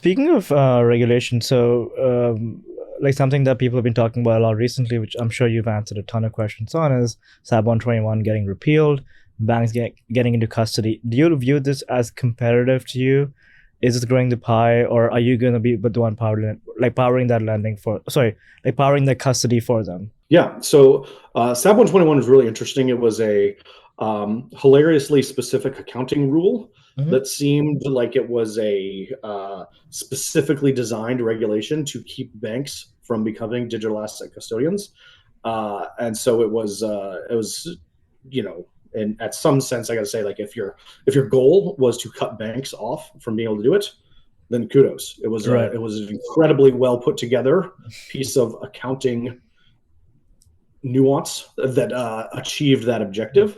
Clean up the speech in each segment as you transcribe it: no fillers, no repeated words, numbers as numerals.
Speaking of regulation, like something that people have been talking about a lot recently, which I'm sure you've answered a ton of questions on, is SAB 121 getting repealed, banks getting into custody. Do you view this as competitive to you? Is it growing the pie, or are you going to be the one powering that lending for, sorry, like powering the custody for them? Yeah, so SAB 121 is really interesting. It was a hilariously specific accounting rule Hmm. that seemed like it was a specifically designed regulation to keep banks from becoming digital asset custodians. And so it was, you know, and at some sense, I got to say, like if your goal was to cut banks off from being able to do it, then kudos. Right. It was an incredibly well put together piece of accounting nuance that achieved that objective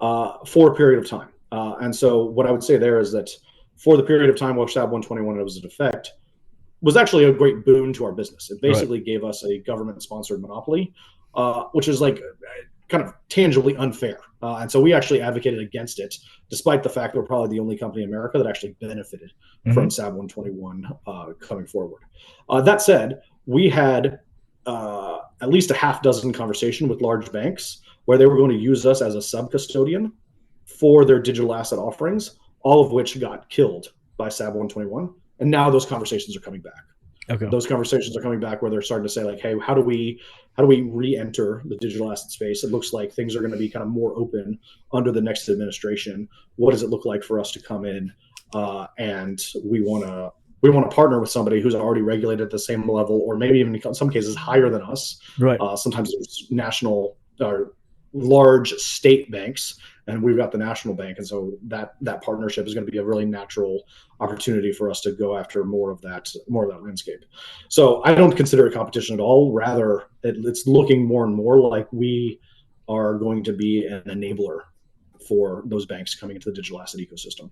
for a period of time. And so, what I would say there is that for the period of time while SAB 121 was in effect, was actually a great boon to our business. It Right. basically gave us a government-sponsored monopoly, which is like kind of tangibly unfair. And so we actually advocated against it, despite the fact that we're probably the only company in America that actually benefited from Hmm. SAB 121 coming forward. That said, we had at least a half dozen conversation with large banks where they were going to use us as a sub custodian for their digital asset offerings, all of which got killed by SAB 121. And now those conversations are coming back. Okay. Those conversations are coming back where they're starting to say like, hey, how do we re-enter the digital asset space? It looks like things are going to be kind of more open under the next administration. What does it look like for us to come in? And we want to partner with somebody who's already regulated at the same level, or maybe even in some cases higher than us. Right. Sometimes there's national or large state banks, and we've got the national bank, and so that partnership is going to be a really natural opportunity for us to go after more of that landscape. So I don't consider it competition at all. Rather, it's looking more and more like we are going to be an enabler for those banks coming into the digital asset ecosystem.